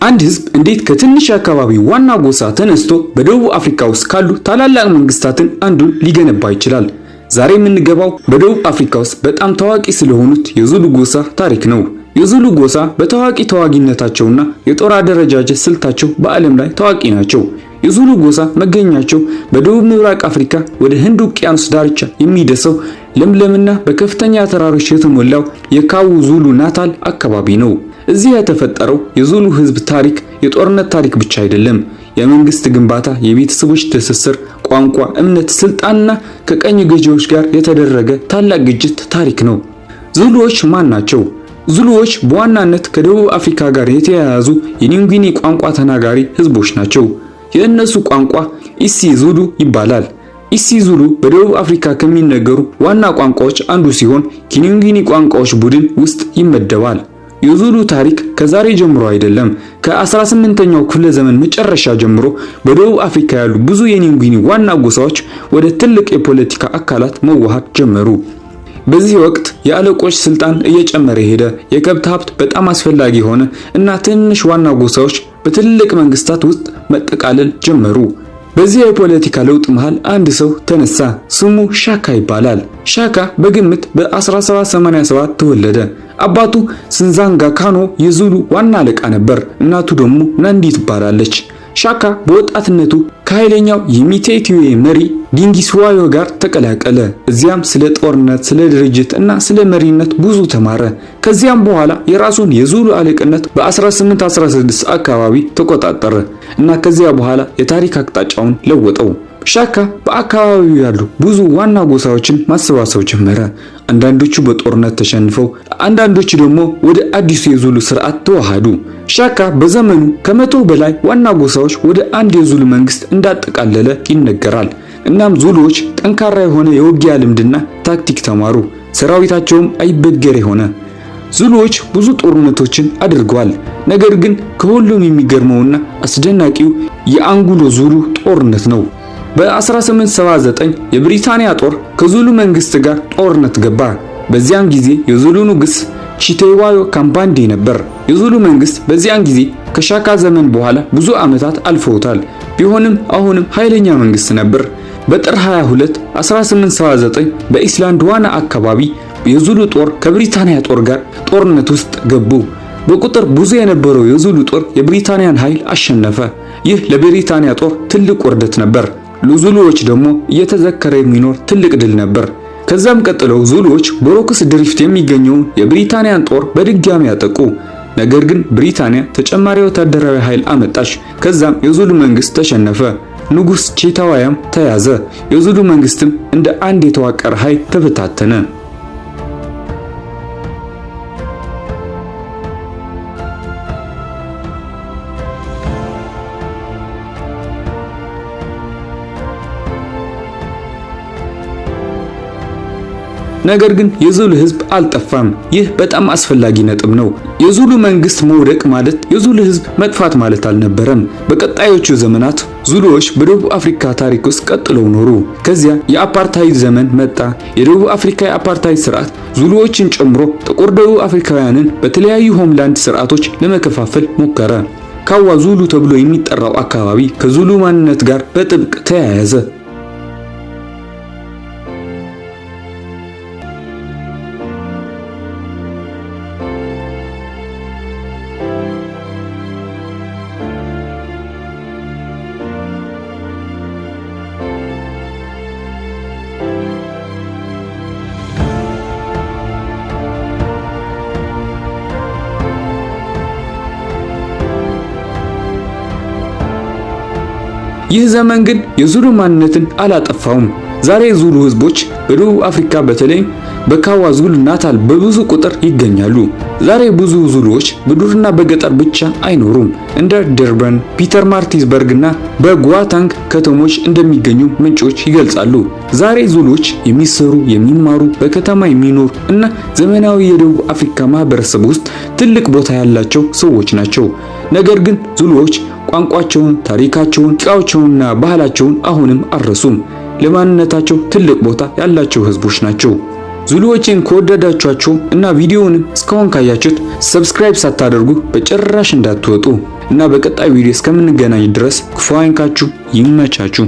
አንድ ህዝብ እንዴት ከትንሽ አካባቢ ዋና ጎሳ ተነስቶ በደቡብ አፍሪካ ውስጥ ካሉ ታላላቅ መንግስታትን አንዱን ሊገነባ ይችላል? ዛሬ የምንገባው በደቡብ አፍሪካ ውስጥ በጣም ታዋቂ ስለሆኑት የዙሉ ጎሳ ታሪክ ነው። የዙሉ ጎሳ በታዋቂ ተዋጊነታቸውና የጦር አደረጃጀት ስልታቸው በዓለም ላይ ታዋቂ ናቸው። የዙሉ ጎሳ መገኛቸው በደቡብ ምብራቅ አፍሪካ ወደ ህንድ ውቅያኖስ ዳርቻ የሚደርሰው ለምለምና በከፍተኛ ተራሮች የተሞላው የካዉ ዙሉ ናታል አካባቢ ነው። እዚህ የተፈጠረው የዙሉ ህዝብ ታሪክ የጦርነት ታሪክ ብቻ አይደለም። የመንግስት ግንባታ፣ የቤተሰቦች ትስስር፣ ቋንቋ፣ እምነት፣ ስልጣንና ከቀኝ ገዢዎች ጋር የተደረገ ታላቅ ግጭት ታሪክ ነው። ዙሉዎች ማን ናቸው? ዙሉዎች በዋናነት ከደቡብ አፍሪካ ጋር የተያያዙ የኒንጊኒ ቋንቋ ተናጋሪ ህዝቦች ናቸው። የእነሱ ቋንቋ ኢሲዙሉ ይባላል። ኢሲዙሉ በደቡብ አፍሪካ ከሚነገሩ ዋና ቋንቋዎች አንዱ ሲሆን ከኒንጊኒ ቋንቋዎች ቡድን ውስጥ ይመደባል። የዙሉ ታሪክ ከዛሬ ጀምሮ አይደለም። ከ18ኛው ክፍለ ዘመን መጨረሻ ጀምሮ በደቡብ አፍሪካ ያሉ ብዙ የኒንጊኒ ዋና ጎሳዎች ወደ ትልቅ የፖለቲካ አካላት መዋሃድ ጀመሩ። በዚህ ወቅት የአለቆች ስልጣን እየጨመረ ሄደ። የከብት ሀብት በጣም አስፈላጊ ሆነ እና ትንሽ ዋና ጎሳዎች በትልቅ መንግስታት ውስጥ መጠቃለል ጀመሩ። በዚህ የፖለቲካ ለውጥ መሃል አንድ ሰው ተነሳ። ስሙ ሻካ ይባላል። ሻካ በግምት በ1787 ተወለደ። አባቱ ስንዛንጋ ካኖ የዙሉ ዋና አለቃ ነበር። እናቱ ደግሞ ናንዲ ትባላለች። ሻካ በወጣትነቱ ከኃይለኛው የሚቴቲዌ መሪ ዲንጊስዋዮ ጋር ተቀላቀለ። እዚያም ስለ ጦርነት፣ ስለ ድርጅት እና ስለ መሪነት ብዙ ተማረ። ከዚያም በኋላ የራሱን የዙሉ አለቅነት በ1816 አካባቢ ተቆጣጠረ እና ከዚያ በኋላ የታሪክ አቅጣጫውን ለወጠው። ሻካ በአካባቢው ያሉ ብዙ ዋና ጎሳዎችን ማሰባሰብ ጀመረ። አንዳንዶቹ በጦርነት ተሸንፈው፣ አንዳንዶቹ ደግሞ ወደ አዲሱ የዙሉ ስርዓት ተዋሃዱ። ሻካ በዘመኑ ከመቶ በላይ ዋና ጎሳዎች ወደ አንድ የዙሉ መንግስት እንዳጠቃለለ ይነገራል። እናም ዙሉዎች ጠንካራ የሆነ የውጊያ ልምድና ታክቲክ ተማሩ። ሰራዊታቸውም አይበገሬ ሆነ። ዙሉዎች ብዙ ጦርነቶችን አድርገዋል። ነገር ግን ከሁሉም የሚገርመውና አስደናቂው የአንጉሎ ዙሉ ጦርነት ነው። በ1879 የብሪታንያ ጦር ከዙሉ መንግስት ጋር ጦርነት ገባ። በዚያን ጊዜ የዙሉ ንጉስ ቺቴዋዮ ካምባንዴ ነበር። የዙሉ መንግስት በዚያን ጊዜ ከሻካ ዘመን በኋላ ብዙ ዓመታት አልፈውታል። ቢሆንም አሁንም ኃይለኛ መንግስት ነበር። በጥር 22 1879 በኢስላንድ ዋና አካባቢ የዙሉ ጦር ከብሪታንያ ጦር ጋር ጦርነት ውስጥ ገቡ። በቁጥር ብዙ የነበረው የዙሉ ጦር የብሪታንያን ኃይል አሸነፈ። ይህ ለብሪታንያ ጦር ትልቅ ውርደት ነበር። ለዙሉዎች ደግሞ እየተዘከረ የሚኖር ትልቅ ድል ነበር። ከዛም ቀጥለው ዙሉዎች በሮክስ ድሪፍት የሚገኘውን የብሪታንያን ጦር በድጋሚ ያጠቁ። ነገር ግን ብሪታንያ ተጨማሪ ወታደራዊ ኃይል አመጣች። ከዛም የዙሉ መንግስት ተሸነፈ። ንጉስ ቺታዋያም ተያዘ። የዙሉ መንግስትም እንደ አንድ የተዋቀረ ኃይል ተበታተነ። ነገር ግን የዙሉ ህዝብ አልጠፋም። ይህ በጣም አስፈላጊ ነጥብ ነው። የዙሉ መንግስት መውደቅ ማለት የዙሉ ህዝብ መጥፋት ማለት አልነበረም። በቀጣዮቹ ዘመናት ዙሉዎች በደቡብ አፍሪካ ታሪክ ውስጥ ቀጥለው ኖሩ። ከዚያ የአፓርታይድ ዘመን መጣ። የደቡብ አፍሪካ የአፓርታይድ ስርዓት ዙሉዎችን ጨምሮ ጥቁር ደቡብ አፍሪካውያንን በተለያዩ ሆምላንድ ስርዓቶች ለመከፋፈል ሞከረ። ካዋ ዙሉ ተብሎ የሚጠራው አካባቢ ከዙሉ ማንነት ጋር በጥብቅ ተያያዘ። ይህ ዘመን ግን የዙሉ ማንነትን አላጠፋውም። ዛሬ የዙሉ ህዝቦች በደቡብ አፍሪካ በተለይም በካዋ ዙሉ ናታል በብዙ ቁጥር ይገኛሉ። ዛሬ ብዙ ዙሉዎች በዱርና በገጠር ብቻ አይኖሩም። እንደ ደርበን፣ ፒተር ማርቲስበርግና በጓታንግ ከተሞች እንደሚገኙ ምንጮች ይገልጻሉ። ዛሬ ዙሉዎች የሚሰሩ፣ የሚማሩ፣ በከተማ የሚኖሩ እና ዘመናዊ የደቡብ አፍሪካ ማህበረሰብ ውስጥ ትልቅ ቦታ ያላቸው ሰዎች ናቸው። ነገር ግን ዙሉዎች ቋንቋቸውን፣ ታሪካቸውን፣ ቋንቋቸውንና ባህላቸውን አሁንም አልረሱም። ለማንነታቸው ትልቅ ቦታ ያላቸው ህዝቦች ናቸው። ዙሉዎችን ከወደዳችኋቸው እና ቪዲዮውን እስካሁን ካያችሁት ሰብስክራይብ ሳታደርጉ በጭራሽ እንዳትወጡ። እና በቀጣይ ቪዲዮ እስከምንገናኝ ድረስ ክፉ አይንካችሁ፣ ይመቻችሁ።